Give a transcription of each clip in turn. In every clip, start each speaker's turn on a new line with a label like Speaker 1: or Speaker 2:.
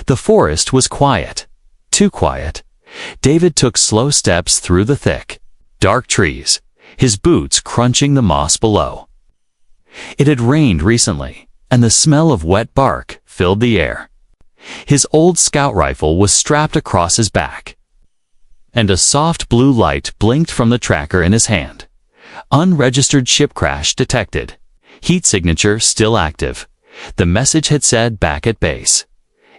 Speaker 1: The forest was quiet. Too quiet. David took slow steps through the thick, dark trees, his boots crunching the moss below. It had rained recently, and the smell of wet bark filled the air. His old scout rifle was strapped across his back, and a soft blue light blinked from the tracker in his hand. Unregistered ship crash detected. Heat signature still active. The message had said back at base.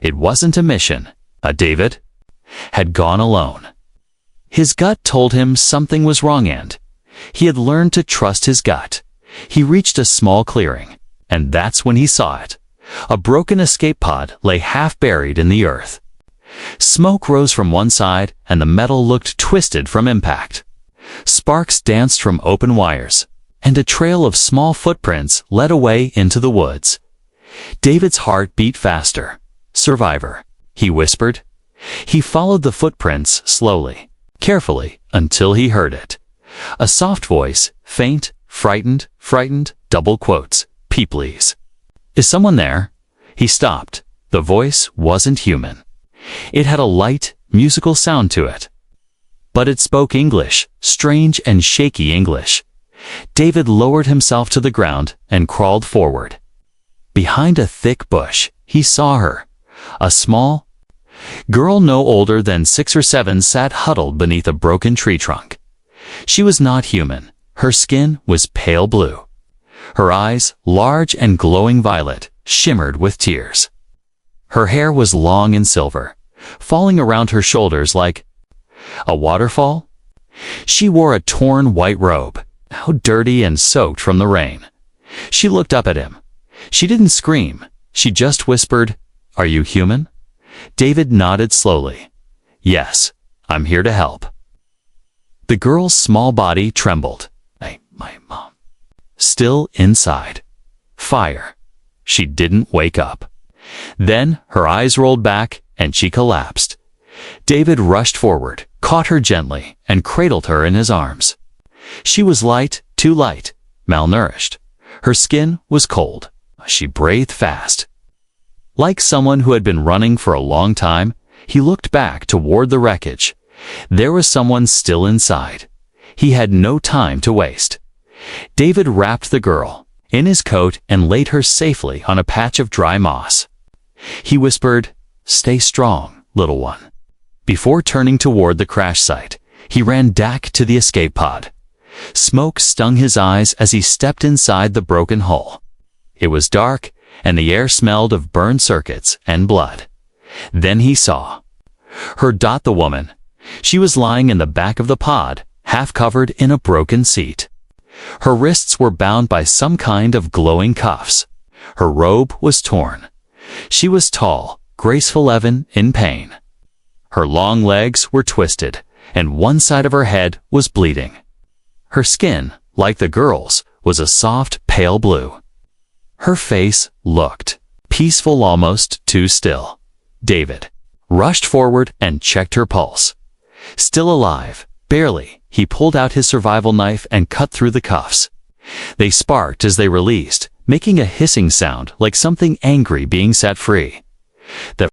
Speaker 1: It wasn't a mission. David had gone alone. His gut told him something was wrong, and he had learned to trust his gut. He reached a small clearing, and that's when he saw it. A broken escape pod lay half buried in the earth. Smoke rose from one side, and the metal looked twisted from impact. Sparks danced from open wires, and a trail of small footprints led away into the woods. David's heart beat faster. "Survivor," he whispered. He followed the footprints slowly, carefully, until he heard it. A soft voice, faint, frightened, double quotes, "Please. Is someone there?" He stopped. The voice wasn't human. It had a light, musical sound to it. But it spoke English, strange and shaky English. David lowered himself to the ground and crawled forward. Behind a thick bush, he saw her. A small girl no older than 6 or 7 sat huddled beneath a broken tree trunk. She was not human. Her skin was pale blue. Her eyes, large and glowing violet, shimmered with tears. Her hair was long and silver, falling around her shoulders like a waterfall. She wore a torn white robe, now dirty and soaked from the rain. She looked up at him. She didn't scream. She just whispered, "Are you human?" David nodded slowly. "Yes, I'm here to help." The girl's small body trembled. My mom. Still inside. Fire. She didn't wake up. Then her eyes rolled back and she collapsed. David rushed forward, caught her gently, and cradled her in his arms. She was light, too light, malnourished. Her skin was cold. She breathed fast. Like someone who had been running for a long time, he looked back toward the wreckage. There was someone still inside. He had no time to waste. David wrapped the girl in his coat and laid her safely on a patch of dry moss. He whispered, "Stay strong, little one." Before turning toward the crash site, he ran back to the escape pod. Smoke stung his eyes as he stepped inside the broken hull. It was dark, and the air smelled of burned circuits and blood. Then he saw her, the woman. She was lying in the back of the pod, half covered in a broken seat. Her wrists were bound by some kind of glowing cuffs. Her robe was torn. She was tall, graceful, even in pain. Her long legs were twisted, and one side of her head was bleeding. Her skin, like the girl's, was a soft, pale blue. Her face looked peaceful, almost too still. David rushed forward and checked her pulse. Still alive, barely, he pulled out his survival knife and cut through the cuffs. They sparked as they released, making a hissing sound like something angry being set free. The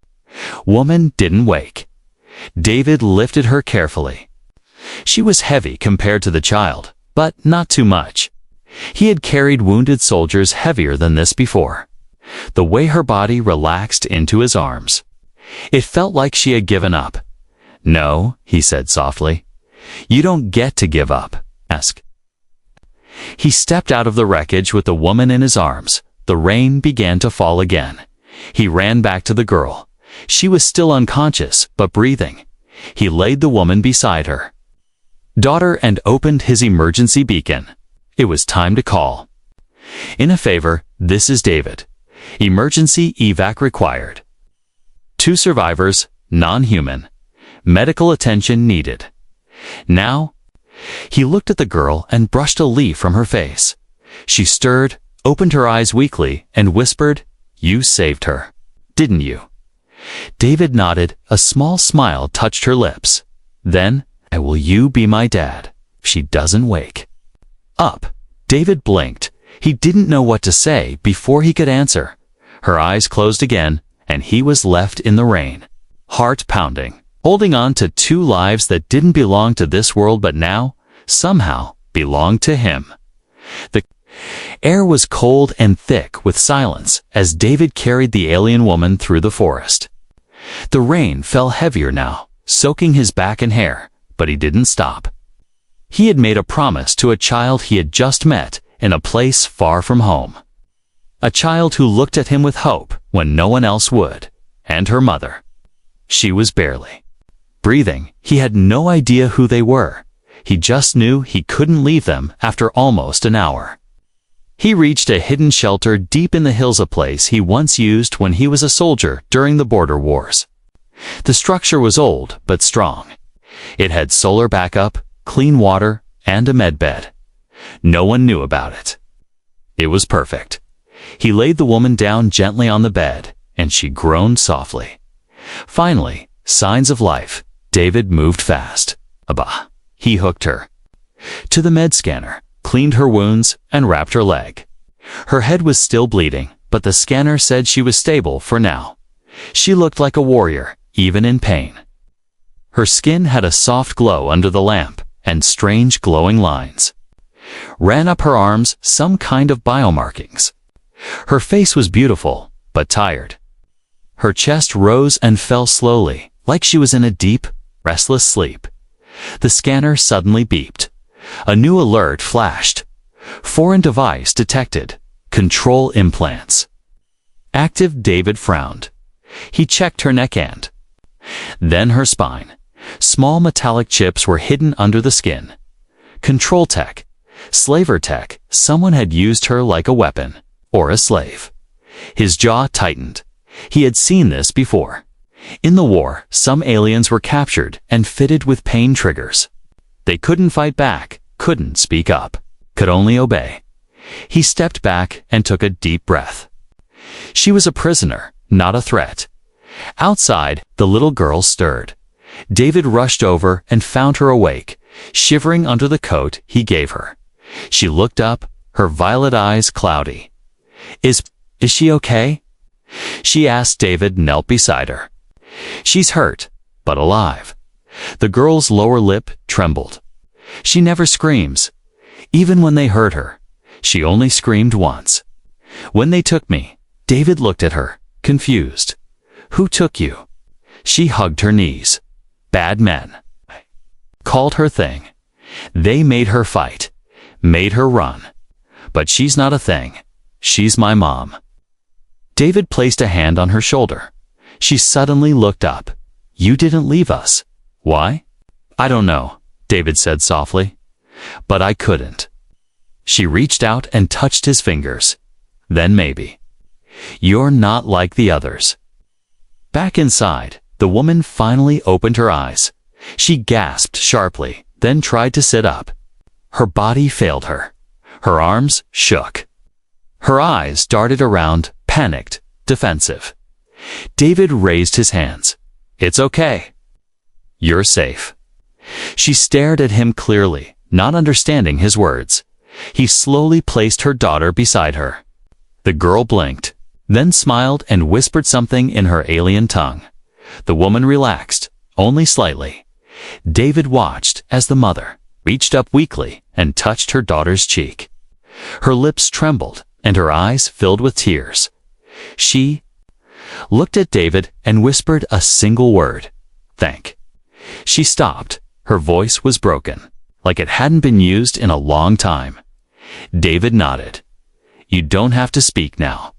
Speaker 1: woman didn't wake. David lifted her carefully. She was heavy compared to the child, but not too much. He had carried wounded soldiers heavier than this before. The way her body relaxed into his arms, it felt like she had given up. "No," he said softly. "You don't get to give up. Ask." He stepped out of the wreckage with the woman in his arms. The rain began to fall again. He ran back to the girl. She was still unconscious, but breathing. He laid the woman beside her. "Daughter," and opened his emergency beacon. It was time to call. "In a favor, this is David. Emergency evac required. 2 survivors, non-human. Medical attention needed." Now, he looked at the girl and brushed a leaf from her face. She stirred, opened her eyes weakly, and whispered, "You saved her, didn't you?" David nodded. A small smile touched her lips. Then, "Will you be my dad if she doesn't wake up?" David blinked. He didn't know what to say before he could answer. Her eyes closed again, and he was left in the rain, heart pounding, holding on to two lives that didn't belong to this world but now, somehow, belonged to him. The air was cold and thick with silence as David carried the alien woman through the forest. The rain fell heavier now, soaking his back and hair, but he didn't stop. He had made a promise to a child he had just met in a place far from home. A child who looked at him with hope when no one else would, and her mother. She was barely breathing. He had no idea who they were. He just knew he couldn't leave them after almost an hour. He reached a hidden shelter deep in the hills, a place he once used when he was a soldier during the border wars. The structure was old but strong. It had solar backup, clean water, and a medbed. No one knew about it. It was perfect. He laid the woman down gently on the bed, and she groaned softly. Finally, signs of life. David moved fast. Abba. He hooked her to the med scanner, cleaned her wounds, and wrapped her leg. Her head was still bleeding, but the scanner said she was stable for now. She looked like a warrior, even in pain. Her skin had a soft glow under the lamp, and strange glowing lines ran up her arms, some kind of biomarkings. Her face was beautiful, but tired. Her chest rose and fell slowly, like she was in a deep, restless sleep. The scanner suddenly beeped. A new alert flashed. Foreign device detected. Control implants active. David frowned. He checked her neck and then her spine. Small metallic chips were hidden under the skin. Control tech. Slaver tech. Someone had used her like a weapon. Or a slave. His jaw tightened. He had seen this before. In the war, some aliens were captured and fitted with pain triggers. They couldn't fight back, couldn't speak up, could only obey. He stepped back and took a deep breath. She was a prisoner, not a threat. Outside, the little girl stirred. David rushed over and found her awake, shivering under the coat he gave her. She looked up, her violet eyes cloudy. Is she okay? She asked. David knelt beside her. She's hurt, but alive. The girl's lower lip trembled. She never screams. Even when they hurt her, she only screamed once. When they took me, David looked at her, confused. Who took you? She hugged her knees. Bad men. Called her thing. They made her fight, made her run. But she's not a thing. She's my mom. David placed a hand on her shoulder. She suddenly looked up. You didn't leave us. Why? I don't know, David said softly. But I couldn't. She reached out and touched his fingers. Then maybe. You're not like the others. Back inside, the woman finally opened her eyes. She gasped sharply, then tried to sit up. Her body failed her. Her arms shook. Her eyes darted around, panicked, defensive. David raised his hands. It's okay. You're safe. She stared at him clearly, not understanding his words. He slowly placed her daughter beside her. The girl blinked, then smiled and whispered something in her alien tongue. The woman relaxed, only slightly. David watched as the mother reached up weakly and touched her daughter's cheek. Her lips trembled and her eyes filled with tears. She looked at David and whispered a single word. Thank. She stopped. Her voice was broken, like it hadn't been used in a long time. David nodded. You don't have to speak now.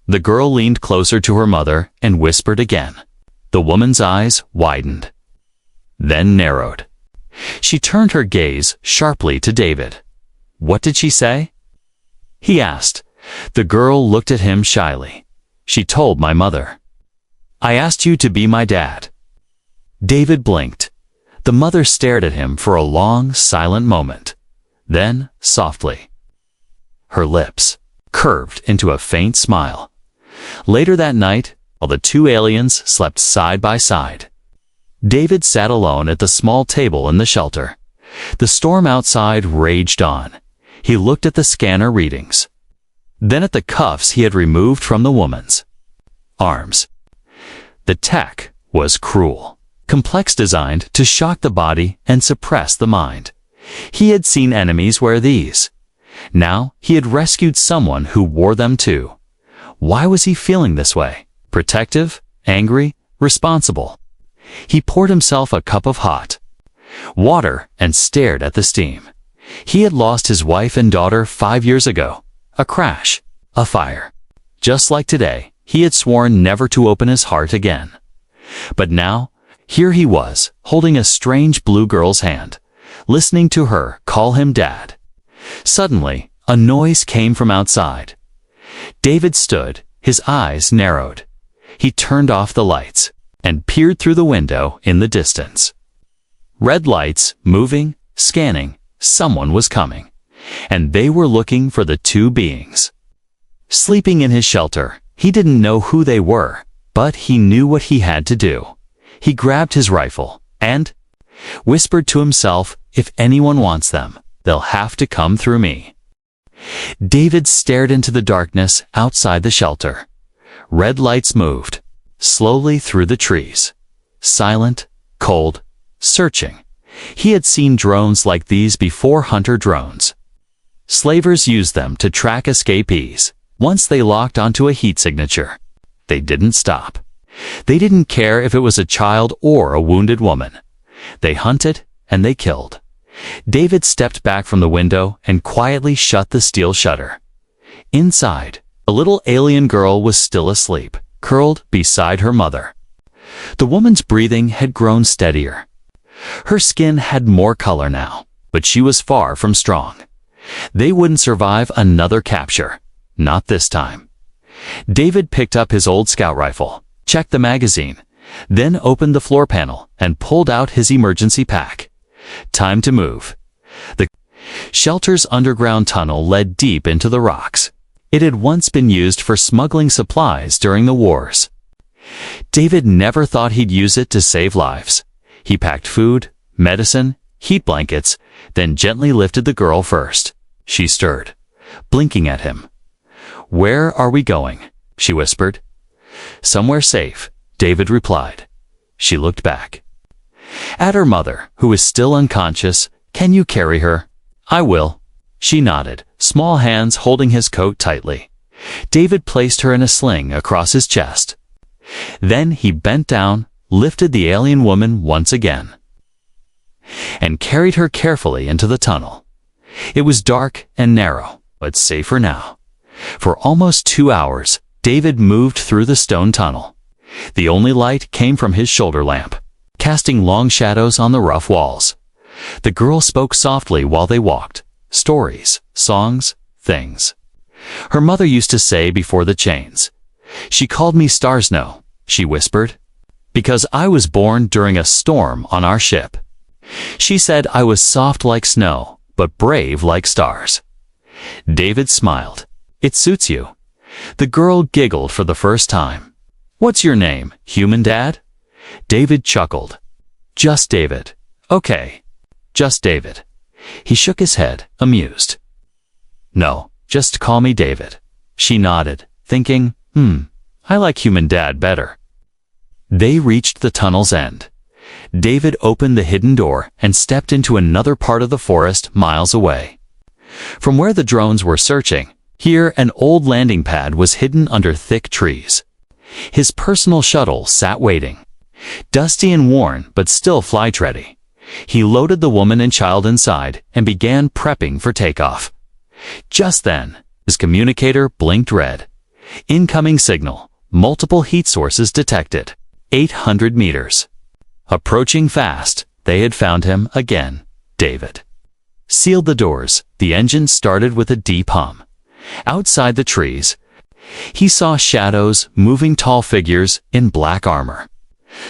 Speaker 1: The girl leaned closer to her mother and whispered again. The woman's eyes widened, then narrowed. She turned her gaze sharply to David. What did she say? He asked. The girl looked at him shyly. She told my mother. I asked you to be my dad. David blinked. The mother stared at him for a long, silent moment. Then, softly, her lips curved into a faint smile. Later that night, while the two aliens slept side by side, David sat alone at the small table in the shelter. The storm outside raged on. He looked at the scanner readings, then at the cuffs he had removed from the woman's arms. The tech was cruel, complex, designed to shock the body and suppress the mind. He had seen enemies wear these. Now he had rescued someone who wore them too. Why was he feeling this way? Protective, angry, responsible. He poured himself a cup of hot water and stared at the steam. He had lost his wife and daughter 5 years ago. A crash, a fire. Just like today, he had sworn never to open his heart again. But now, here he was, holding a strange blue girl's hand, listening to her call him Dad. Suddenly, a noise came from outside. David stood, his eyes narrowed. He turned off the lights and peered through the window in the distance. Red lights, moving, scanning. Someone was coming, and they were looking for the two beings. Sleeping in his shelter, he didn't know who they were, but he knew what he had to do. He grabbed his rifle and whispered to himself, if anyone wants them, they'll have to come through me. David stared into the darkness outside the shelter. Red lights moved, slowly through the trees. Silent, cold, searching. He had seen drones like these before, hunter drones. Slavers used them to track escapees. Once they locked onto a heat signature, they didn't stop. They didn't care if it was a child or a wounded woman. They hunted and they killed. David stepped back from the window and quietly shut the steel shutter. Inside, a little alien girl was still asleep, curled beside her mother. The woman's breathing had grown steadier. Her skin had more color now, but she was far from strong. They wouldn't survive another capture. Not this time. David picked up his old scout rifle, checked the magazine, then opened the floor panel and pulled out his emergency pack. Time to move. The shelter's underground tunnel led deep into the rocks. It had once been used for smuggling supplies during the wars. David never thought he'd use it to save lives. He packed food, medicine, heat blankets, then gently lifted the girl first. She stirred, blinking at him. "Where are we going?" she whispered. "Somewhere safe," David replied. She looked back at her mother, who was still unconscious. "Can you carry her?" "I will." She nodded, small hands holding his coat tightly. David placed her in a sling across his chest. Then he bent down, lifted the alien woman once again, and carried her carefully into the tunnel. It was dark and narrow, but safer now. For almost 2 hours, David moved through the stone tunnel. The only light came from his shoulder lamp, casting long shadows on the rough walls. The girl spoke softly while they walked. Stories, songs, things her mother used to say before the chains. "She called me Star Snow," she whispered, "because I was born during a storm on our ship. She said I was soft like snow, but brave like stars." David smiled. "It suits you." The girl giggled for the first time. "What's your name, human dad?" David chuckled. "Just David." "Okay, just David." He shook his head, amused. "No, just call me David." She nodded, thinking, I like human dad better. They reached the tunnel's end. David opened the hidden door and stepped into another part of the forest miles away. From where the drones were searching, here an old landing pad was hidden under thick trees. His personal shuttle sat waiting, dusty and worn but still flight-ready. He loaded the woman and child inside and began prepping for takeoff. Just then, his communicator blinked red. Incoming signal. Multiple heat sources detected. 800 meters. Approaching fast, they had found him again. David sealed the doors. The engine started with a deep hum. Outside the trees, he saw shadows, moving tall figures in black armor.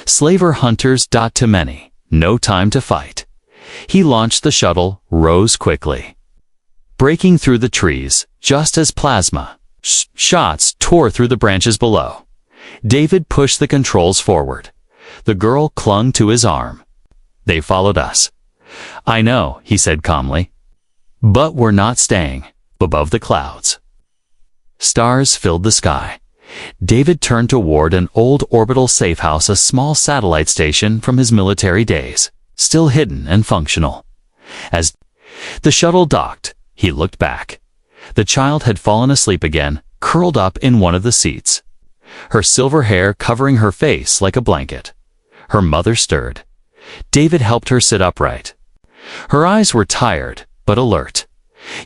Speaker 1: Slaver hunters. Too many. No time to fight. He launched the shuttle, rose quickly, breaking through the trees just as plasma shots tore through the branches below. David pushed the controls forward. The girl clung to his arm. "They followed us." "I know," he said calmly. "But we're not staying." Above the clouds, stars filled the sky. David turned toward an old orbital safe house, a small satellite station from his military days, still hidden and functional. As the shuttle docked, he looked back. The child had fallen asleep again, curled up in one of the seats, her silver hair covering her face like a blanket. Her mother stirred. David helped her sit upright. Her eyes were tired, but alert.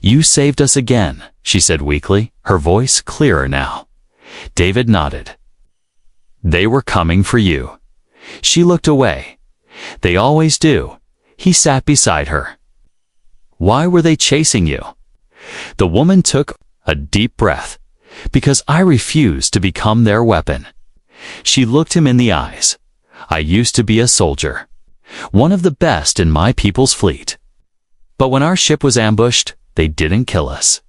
Speaker 1: "You saved us again," she said weakly, her voice clearer now. David nodded. "They were coming for you." She looked away. "They always do." He sat beside her. "Why were they chasing you?" The woman took a deep breath. "Because I refused to become their weapon." She looked him in the eyes. "I used to be a soldier, one of the best in my people's fleet. But when our ship was ambushed, they didn't kill us.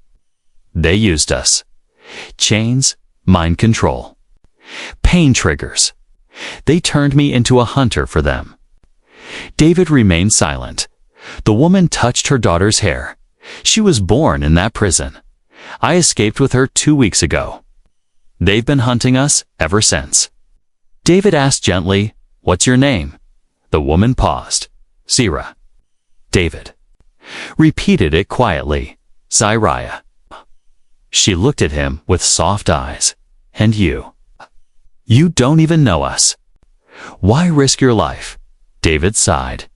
Speaker 1: They used us. Chains, mind control, pain triggers. They turned me into a hunter for them." David remained silent. The woman touched her daughter's hair. "She was born in that prison. I escaped with her 2 weeks ago. They've been hunting us ever since." David asked gently, "What's your name?" The woman paused. "Zira." David repeated it quietly. "Ziriah." She looked at him with soft eyes. "And you? You don't even know us. Why risk your life?" David sighed.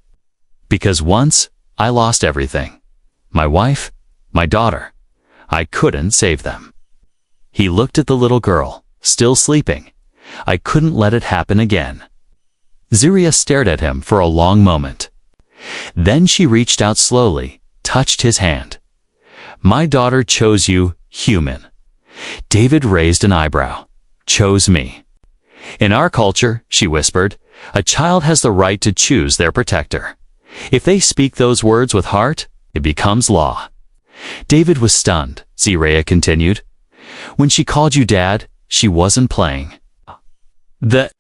Speaker 1: "Because once I lost everything. My wife, my daughter. I couldn't save them." He looked at the little girl, still sleeping. "I couldn't let it happen again." Ziriah stared at him for a long moment. Then she reached out slowly, touched his hand. "My daughter chose you, human." David raised an eyebrow. "Chose me." "In our culture," she whispered, "a child has the right to choose their protector. If they speak those words with heart, it becomes law." David was stunned, Ziriah continued. "When she called you dad, she wasn't playing." The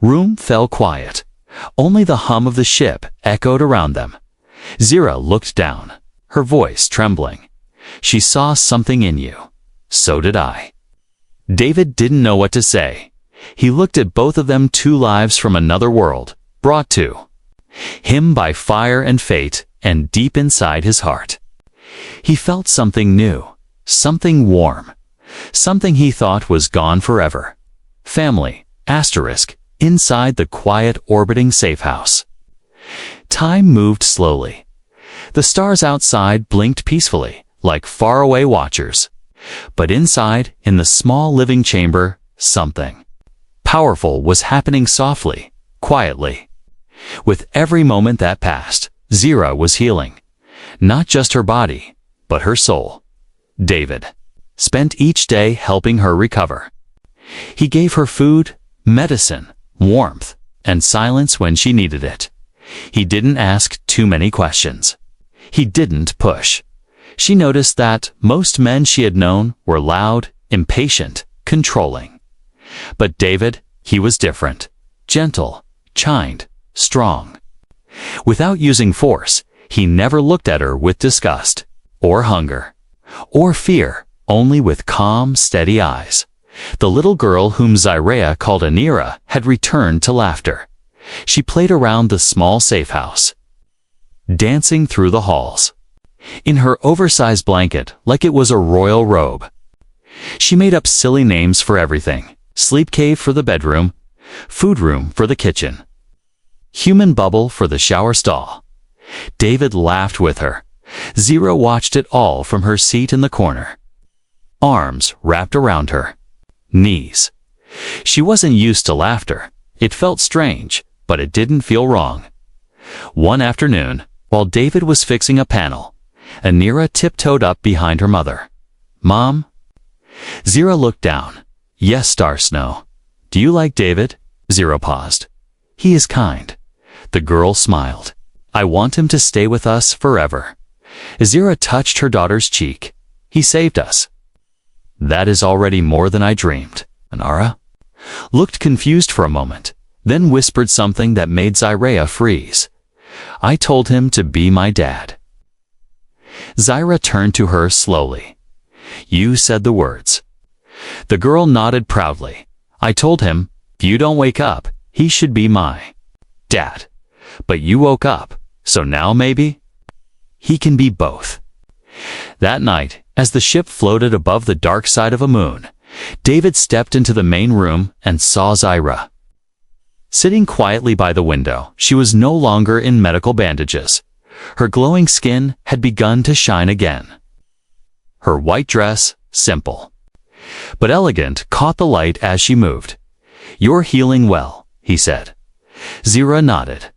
Speaker 1: room fell quiet. Only the hum of the ship echoed around them. Zira looked down, her voice trembling. "She saw something in you. So did I." David didn't know what to say. He looked at both of them, 2 lives from another world, brought to him by fire and fate, and deep inside his heart. He felt something new, something warm, something he thought was gone forever. Family, inside the quiet orbiting safe house. Time moved slowly. The stars outside blinked peacefully, like faraway watchers. But inside, in the small living chamber, something powerful was happening softly, quietly. With every moment that passed, Zira was healing. Not just her body, but her soul. David spent each day helping her recover. He gave her food, medicine, warmth, and silence when she needed it. He didn't ask too many questions. He didn't push. She noticed that most men she had known were loud, impatient, controlling. But David, he was different. Gentle, kind, strong. Without using force, he never looked at her with disgust, or hunger, or fear, only with calm, steady eyes. The little girl whom Ziriah called Anira had returned to laughter. She played around the small safe house, dancing through the halls, in her oversized blanket like it was a royal robe. She made up silly names for everything: sleep cave for the bedroom, food room for the kitchen, human bubble for the shower stall. David laughed with her. Zira watched it all from her seat in the corner. Arms wrapped around her. Knees. She wasn't used to laughter. It felt strange, but it didn't feel wrong. One afternoon, while David was fixing a panel, Anira tiptoed up behind her mother. "Mom?" Zira looked down. "Yes, Star Snow." "Do you like David?" Zira paused. "He is kind." The girl smiled. "I want him to stay with us forever." Zira touched her daughter's cheek. "He saved us." "That is already more than I dreamed." Anira looked confused for a moment, then whispered something that made Ziriah freeze. "I told him to be my dad." Zira turned to her slowly. "You said the words." The girl nodded proudly. I told him, if you don't wake up, he should be my dad. But you woke up, so now maybe he can be both. That night, as the ship floated above the dark side of a moon, David stepped into the main room and saw Zira. Sitting quietly by the window, she was no longer in medical bandages. Her glowing skin had begun to shine again. Her white dress, simple but elegant, caught the light as she moved. "You're healing well," he said. Zira nodded.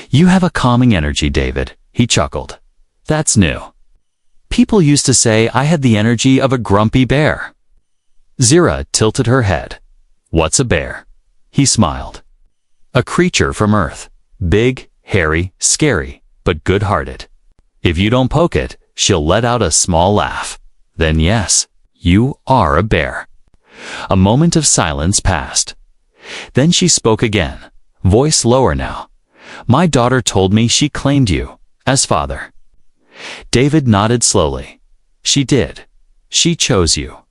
Speaker 1: "You have a calming energy, David," he chuckled. "That's new. People used to say I had the energy of a grumpy bear." Zira tilted her head. "What's a bear?" He smiled. "A creature from Earth. Big, hairy, scary, but good-hearted. If you don't poke it, she'll let out a small laugh. Then yes, you are a bear." A moment of silence passed. Then she spoke again, voice lower now. "My daughter told me she claimed you as father." David nodded slowly. "She did. She chose you."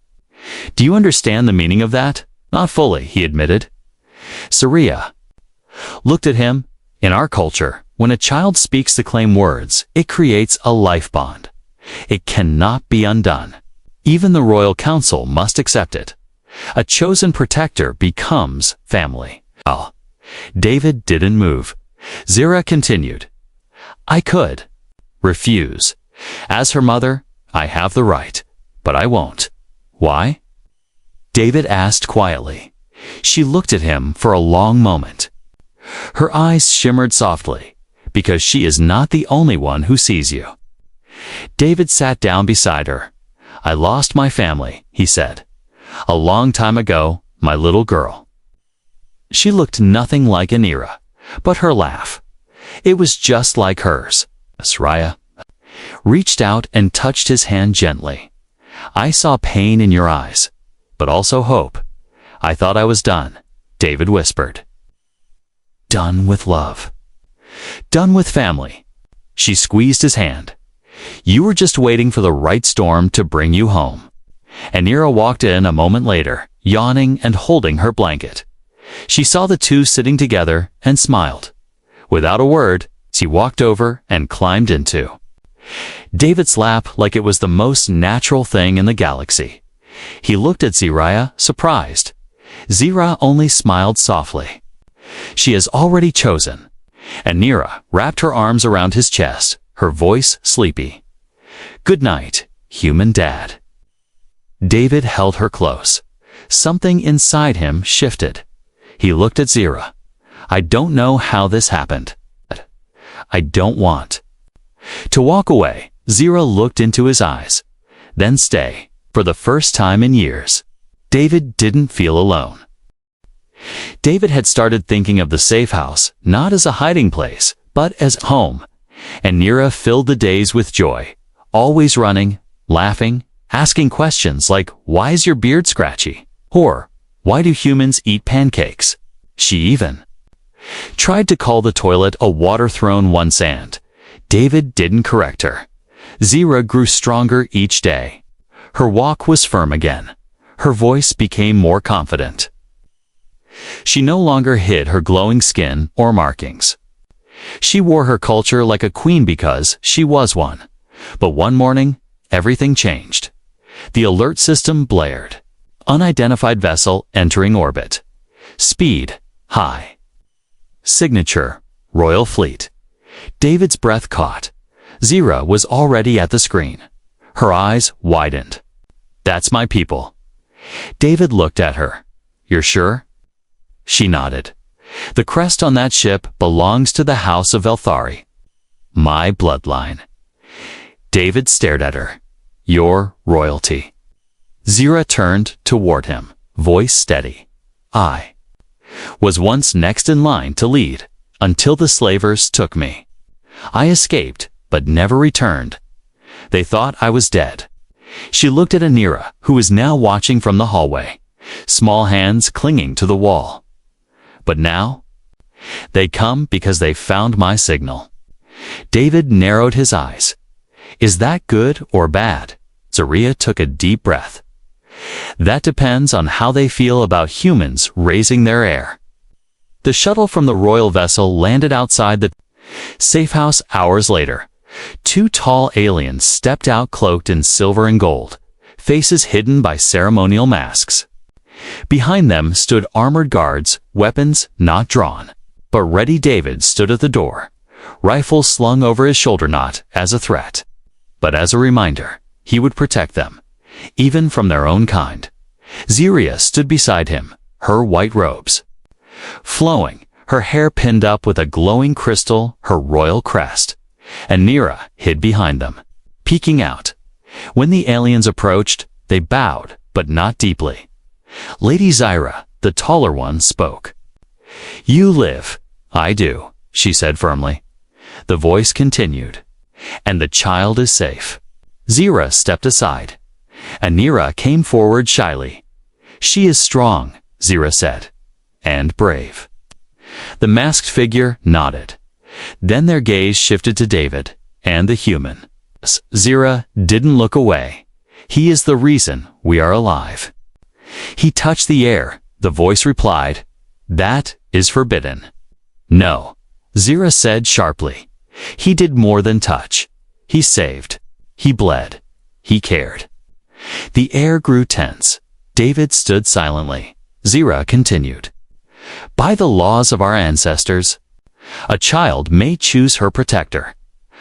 Speaker 1: "Do you understand the meaning of that?" "Not fully," he admitted. Zira looked at him. "In our culture, when a child speaks to claim words, it creates a life bond. It cannot be undone. Even the royal council must accept it. A chosen protector becomes family." Well, David didn't move. Zira continued, "I could refuse. As her mother, I have the right, but I won't." "Why?" David asked quietly. She looked at him for a long moment. Her eyes shimmered softly. "Because she is not the only one who sees you." David sat down beside her. "I lost my family," he said. "A long time ago, my little girl." She looked nothing like Anira, but her laugh, it was just like hers. Zira reached out and touched his hand gently. "I saw pain in your eyes, but also hope. I thought I was done," David whispered. "Done with love. Done with family." She squeezed his hand. "You were just waiting for the right storm to bring you home." Anira walked in a moment later, yawning and holding her blanket. She saw the two sitting together and smiled. Without a word, she walked over and climbed into David's lap like it was the most natural thing in the galaxy. He looked at Zira, surprised. Zira only smiled softly. "She has already chosen." Anira wrapped her arms around his chest, her voice sleepy. "Good night, human dad." David held her close. Something inside him shifted. He looked at Zira. "I don't know how this happened. I don't want to walk away." Zira looked into his eyes. "Then stay." For the first time in years, David didn't feel alone. David had started thinking of the safe house, not as a hiding place, but as home. And Anira filled the days with joy, always running, laughing, asking questions like, "Why is your beard scratchy?" Or, "Why do humans eat pancakes?" She even tried to call the toilet a water throne once, and David didn't correct her. Zira grew stronger each day. Her walk was firm again. Her voice became more confident. She no longer hid her glowing skin or markings. She wore her culture like a queen because she was one. But one morning, everything changed. The alert system blared. Unidentified vessel entering orbit. Speed, high. Signature, Royal Fleet. David's breath caught. Zira was already at the screen. Her eyes widened. "That's my people." David looked at her. "You're sure?" She nodded. "The crest on that ship belongs to the House of Elthari. My bloodline." David stared at her. "Your royalty." Zira turned toward him, voice steady. "I was once next in line to lead, until the slavers took me. I escaped, but never returned. They thought I was dead." She looked at Anira, who was now watching from the hallway, small hands clinging to the wall. "But now? They come because they found my signal." David narrowed his eyes. "Is that good or bad?" Zira took a deep breath. That depends on how they feel about humans raising their heir. The shuttle from the royal vessel landed outside the safe house hours later. Two tall aliens stepped out cloaked in silver and gold, faces hidden by ceremonial masks. Behind them stood armored guards, weapons not drawn, but ready. David stood at the door, rifle slung over his shoulder, not as a threat, but as a reminder he would protect them, even from their own kind. Ziria stood beside him, her white robes flowing, her hair pinned up with a glowing crystal, her royal crest. And Nira hid behind them, peeking out. When the aliens approached, they bowed, but not deeply. Lady Zyra, the taller one, spoke. "You live." "I do," she said firmly. The voice continued. "And the child is safe." Zyra stepped aside. Anira came forward shyly. "She is strong," Zyra said. "And brave." The masked figure nodded. Then their gaze shifted to David and the human. Zyra didn't look away. "He is the reason we are alive." He touched the air. The voice replied, "That is forbidden." "No," Zyra said sharply. "He did more than touch. He saved. He bled. He cared." The air grew tense. David stood silently. Zyra continued. "By the laws of our ancestors, a child may choose her protector.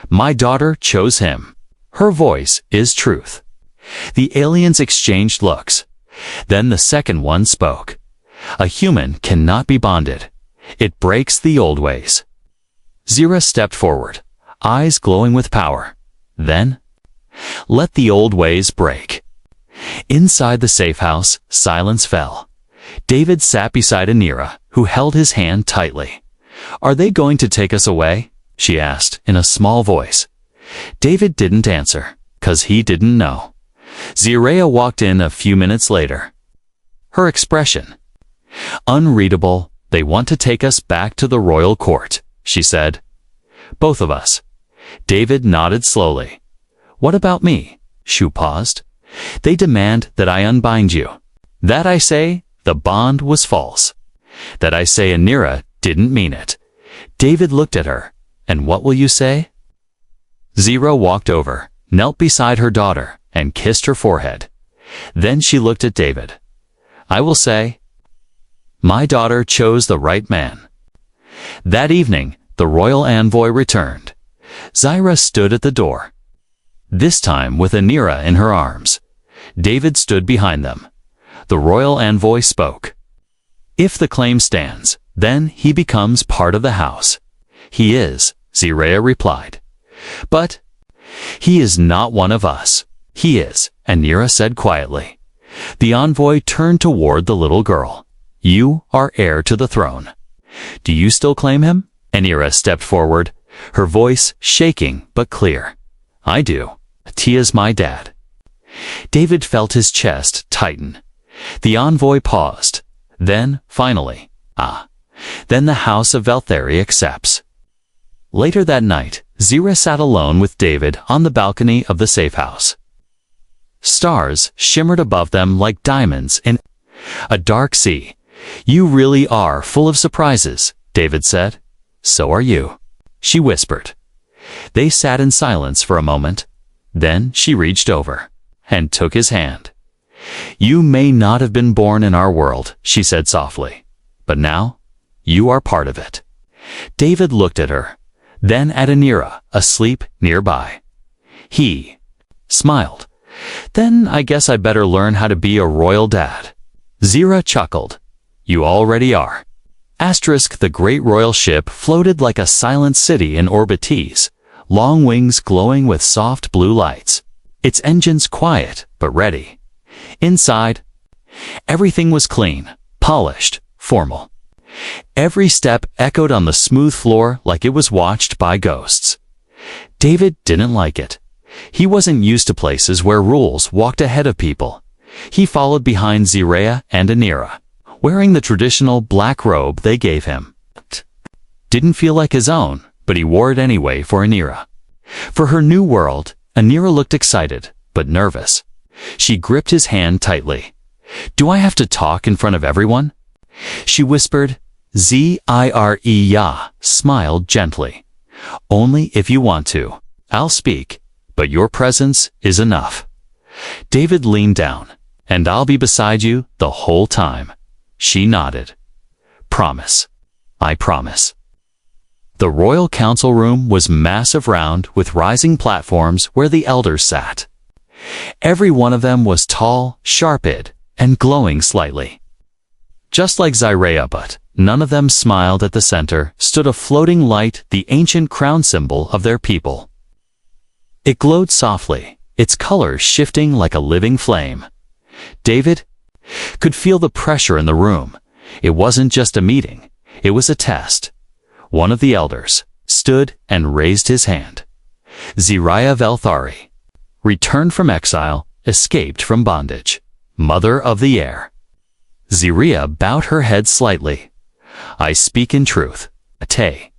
Speaker 1: My daughter chose him. Her voice is truth." The aliens exchanged looks. Then the second one spoke. "A human cannot be bonded. It breaks the old ways." Zyra stepped forward, eyes glowing with power. Then, "Let the old ways break." Inside the safe house, silence fell. David sat beside Anira, who held his hand tightly. "Are they going to take us away?" she asked in a small voice. David didn't answer, 'cause he didn't know. Zyra walked in a few minutes later. Her expression unreadable. "They want to take us back to the royal court," she said. "Both of us." David nodded slowly. "What about me?" She paused. "They demand that I unbind you. That I say the bond was false. That I say Anira didn't mean it." David looked at her. "And what will you say?" Zyra walked over, knelt beside her daughter, and kissed her forehead. Then she looked at David. "I will say, my daughter chose the right man." That evening, the royal envoy returned. Zyra stood at the door, this time with Anira in her arms. David stood behind them. The royal envoy spoke. "If the claim stands, then he becomes part of the house." "He is," Zyra replied. "But he is not one of us." "He is," Anira said quietly. The envoy turned toward the little girl. "You are heir to the throne. Do you still claim him?" Anira stepped forward, her voice shaking but clear. "I do. He is my dad." David felt his chest tighten. The envoy paused. Then, finally, then the house of Valtheri accepts. Later that night, Zyra sat alone with David on the balcony of the safe house. Stars shimmered above them like diamonds in a dark sea. "You really are full of surprises," David said. "So are you," she whispered. They sat in silence for a moment. Then she reached over and took his hand. "You may not have been born in our world," she said softly, "but now you are part of it." David looked at her, then at Anira, asleep nearby. He smiled. "Then I guess I better learn how to be a royal dad." Zyra chuckled. "You already are." The great royal ship floated like a silent city in Orbites, long wings glowing with soft blue lights. Its engines quiet but ready. Inside, everything was clean, polished, formal. Every step echoed on the smooth floor like it was watched by ghosts. David didn't like it. He wasn't used to places where rules walked ahead of people. He followed behind Zyra and Anira, wearing the traditional black robe they gave him. Didn't feel like his own, but he wore it anyway for Anira. For her new world, Anira looked excited, but nervous. She gripped his hand tightly. "Do I have to talk in front of everyone?" She whispered. Zire Ya smiled gently. "Only if you want to. I'll speak, but your presence is enough." David leaned down. "And I'll be beside you the whole time." She nodded. "Promise." "I promise." The royal council room was massive round with rising platforms where the elders sat. Every one of them was tall, sharp-eyed, and glowing slightly. Just like Zyrea, but none of them smiled. At the center stood a floating light, the ancient crown symbol of their people. It glowed softly, its colors shifting like a living flame. David could feel the pressure in the room. It wasn't just a meeting, it was a test. One of the elders stood and raised his hand. Ziriah Velthari, returned from exile, escaped from bondage. Mother of the air. Ziriah bowed her head slightly. "I speak in truth, Ate.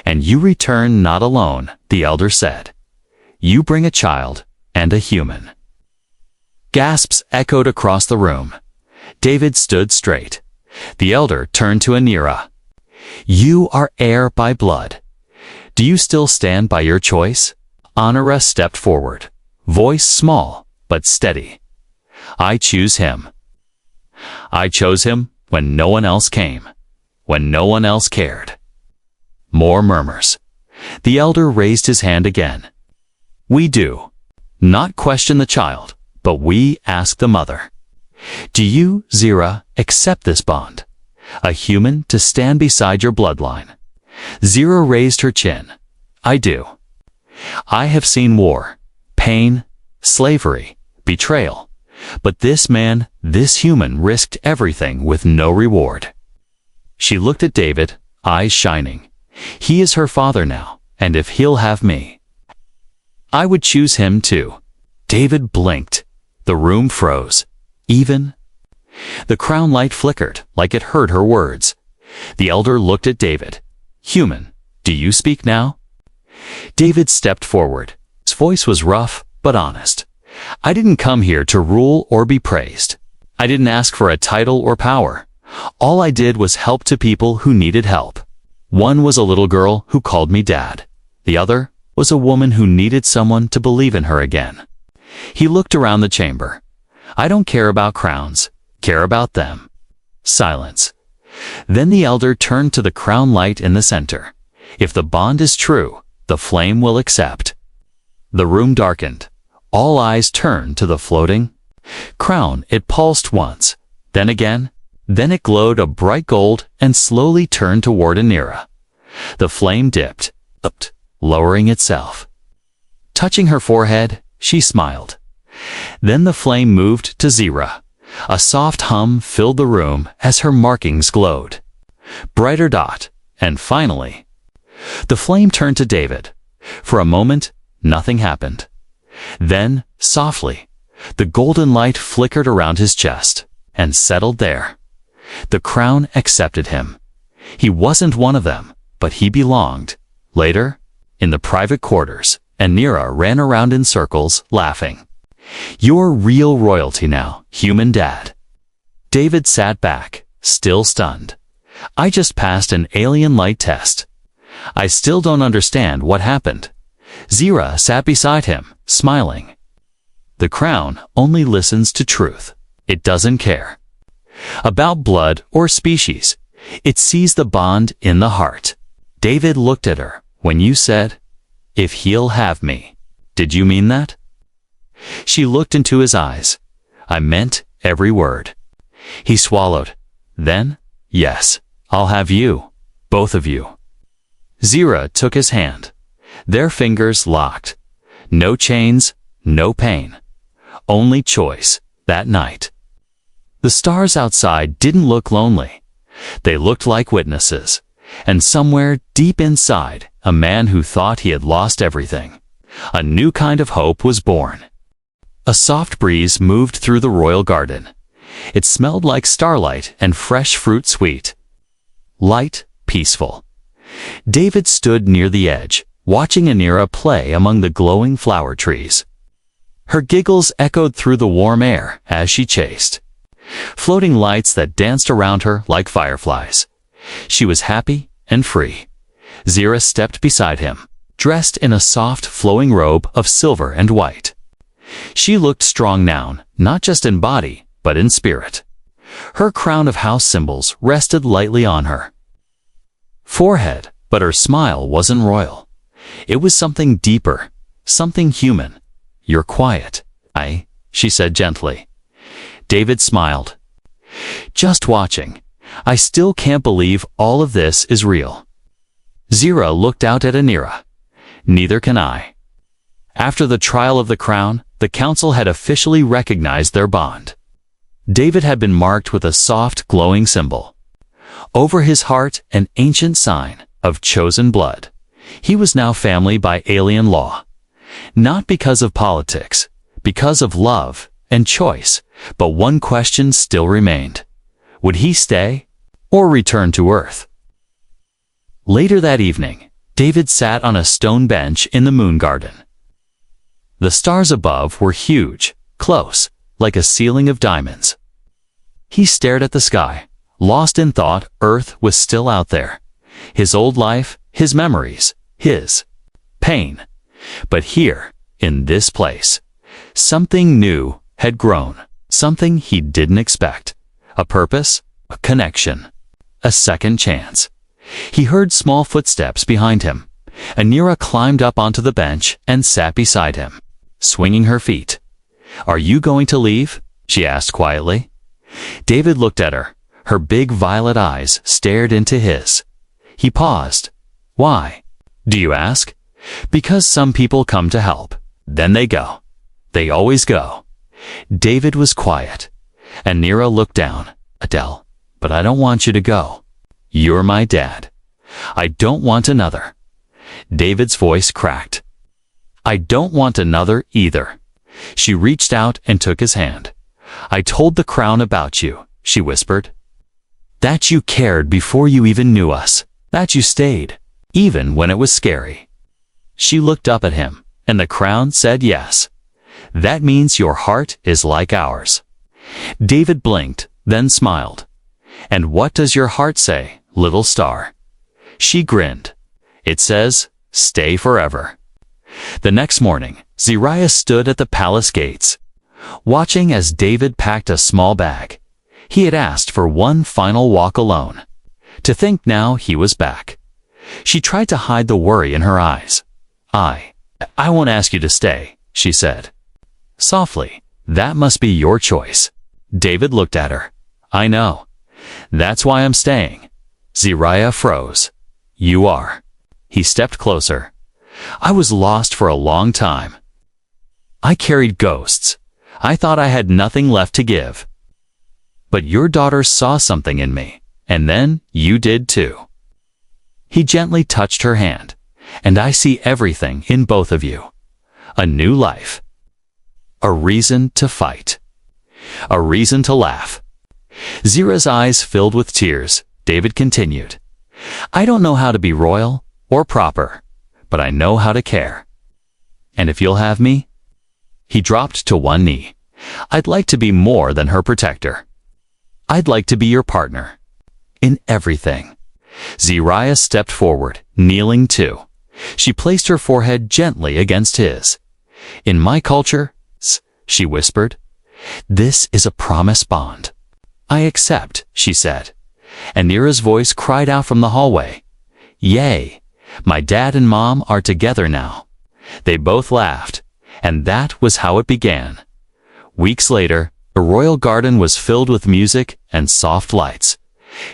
Speaker 1: And you return not alone," the elder said. "You bring a child and a human." Gasps echoed across the room. David stood straight. The elder turned to Anira. "You are heir by blood. Do you still stand by your choice?" Anira stepped forward, voice small but steady. "I choose him. I chose him when no one else came, when no one else cared." More murmurs. The elder raised his hand again. "We do not question the child, but we ask the mother. Do you, Zira, accept this bond? A human to stand beside your bloodline?" Zira raised her chin. "I do. I have seen war, pain, slavery, betrayal. But this man, this human, risked everything with no reward." She looked at David, eyes shining. "He is her father now, and if he'll have me, I would choose him too." David blinked. The room froze. "Even?" The crown light flickered, like it heard her words. The elder looked at David. "Human, do you speak now?" David stepped forward. His voice was rough, but honest. "I didn't come here to rule or be praised. I didn't ask for a title or power. All I did was help to people who needed help. One was a little girl who called me dad. The other was a woman who needed someone to believe in her again." He looked around the chamber. "I don't care about crowns, care about them." Silence. Then the elder turned to the crown light in the center. "If the bond is true, the flame will accept." The room darkened. All eyes turned to the floating crown. It pulsed once, then again, then it glowed a bright gold and slowly turned toward Anira. The flame dipped, upped, lowering itself. Touching her forehead, she smiled. Then the flame moved to Zira. A soft hum filled the room as her markings glowed. Brighter dot, and finally, the flame turned to David. For a moment, nothing happened. Then, softly, the golden light flickered around his chest and settled there. The crown accepted him. He wasn't one of them, but he belonged. Later, in the private quarters, Anira ran around in circles, laughing. "You're real royalty now, human dad." David sat back, still stunned. "I just passed an alien light test. I still don't understand what happened." Zira sat beside him, smiling. "The crown only listens to truth. It doesn't care about blood or species. It sees the bond in the heart." David looked at her. "When you said, 'If he'll have me,' did you mean that?" She looked into his eyes. "I meant every word." He swallowed. "Then, yes, I'll have you, both of you." Zira took his hand. Their fingers locked. No chains, no pain. Only choice, that night. The stars outside didn't look lonely. They looked like witnesses. And somewhere deep inside, a man who thought he had lost everything. A new kind of hope was born. A soft breeze moved through the royal garden. It smelled like starlight and fresh fruit, sweet, light, peaceful. David stood near the edge, watching Anira play among the glowing flower trees. Her giggles echoed through the warm air as she chased. Floating lights that danced around her like fireflies. She was happy and free. Zira stepped beside him, dressed in a soft, flowing robe of silver and white. She looked strong now, not just in body, but in spirit. Her crown of house symbols rested lightly on her forehead, but her smile wasn't royal. It was something deeper, something human. "You're quiet." She said gently. David smiled. "Just watching. I still can't believe all of this is real." Zira looked out at Anira. "Neither can I." After the trial of the crown, the council had officially recognized their bond. David had been marked with a soft, glowing symbol. Over his heart, an ancient sign of chosen blood. He was now family by alien law. Not because of politics, because of love and choice, but one question still remained. Would he stay or return to Earth? Later that evening, David sat on a stone bench in the moon garden. The stars above were huge, close, like a ceiling of diamonds. He stared at the sky, lost in thought. Earth was still out there. His old life, his memories, his pain. But here, in this place, something new had grown, something he didn't expect. A purpose, a connection, a second chance. He heard small footsteps behind him. Anira climbed up onto the bench and sat beside him, swinging her feet. "Are you going to leave?" she asked quietly. David looked at her. Her big violet eyes stared into his. He paused. "Why, do you ask?" "Because some people come to help. Then they go. They always go." David was quiet. Anira looked down. "Adele, but I don't want you to go. You're my dad. I don't want another." David's voice cracked. "I don't want another either." She reached out and took his hand. "I told the crown about you," she whispered. "That you cared before you even knew us. That you stayed, even when it was scary." She looked up at him, and the crown said yes. "That means your heart is like ours." David blinked, then smiled. "And what does your heart say, little star?" She grinned. "It says, stay forever." The next morning, Ziriah stood at the palace gates, watching as David packed a small bag. He had asked for one final walk alone. To think now he was back. She tried to hide the worry in her eyes. I won't ask you to stay," she said. Softly, "That must be your choice." David looked at her. "I know. That's why I'm staying." Ziriah froze. "You are." He stepped closer. "I was lost for a long time. I carried ghosts. I thought I had nothing left to give. But your daughter saw something in me, and then you did too." He gently touched her hand. "And I see everything in both of you. A new life. A reason to fight. A reason to laugh." Zira's eyes filled with tears. David continued. "I don't know how to be royal or proper, but I know how to care. And if you'll have me?" He dropped to one knee. "I'd like to be more than her protector. I'd like to be your partner. In everything." Ziriah stepped forward, kneeling too. She placed her forehead gently against his. "In my culture," she whispered, "this is a promise bond." "I accept," she said. Anira's voice cried out from the hallway. "Yay! My dad and mom are together now." They both laughed, and that was how it began. Weeks later, the royal garden was filled with music and soft lights.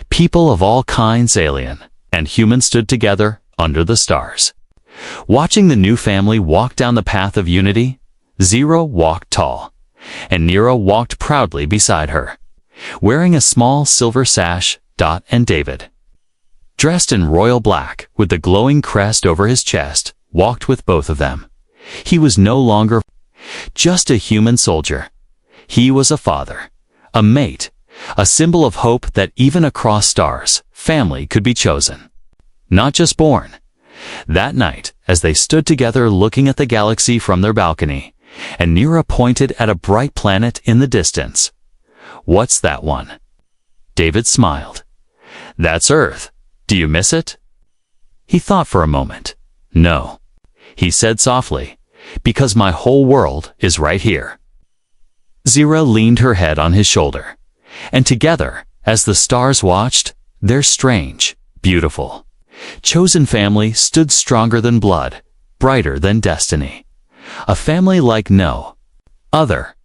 Speaker 1: People of all kinds, alien and human, stood together under the stars. Watching the new family walk down the path of unity, Zira walked tall, and Nira walked proudly beside her, wearing a small silver sash. Dot and David, dressed in royal black with the glowing crest over his chest, walked with both of them. He was no longer just a human soldier. He was a father, a mate, a symbol of hope that even across stars, family could be chosen, not just born. That night, as they stood together looking at the galaxy from their balcony, and Nira pointed at a bright planet in the distance. "What's that one?" David smiled. "That's Earth. Do you miss it?" He thought for a moment. "No," he said softly, "because my whole world is right here." Zira leaned her head on his shoulder, and together, as the stars watched, their strange, beautiful, chosen family stood stronger than blood, brighter than destiny. A family like no other.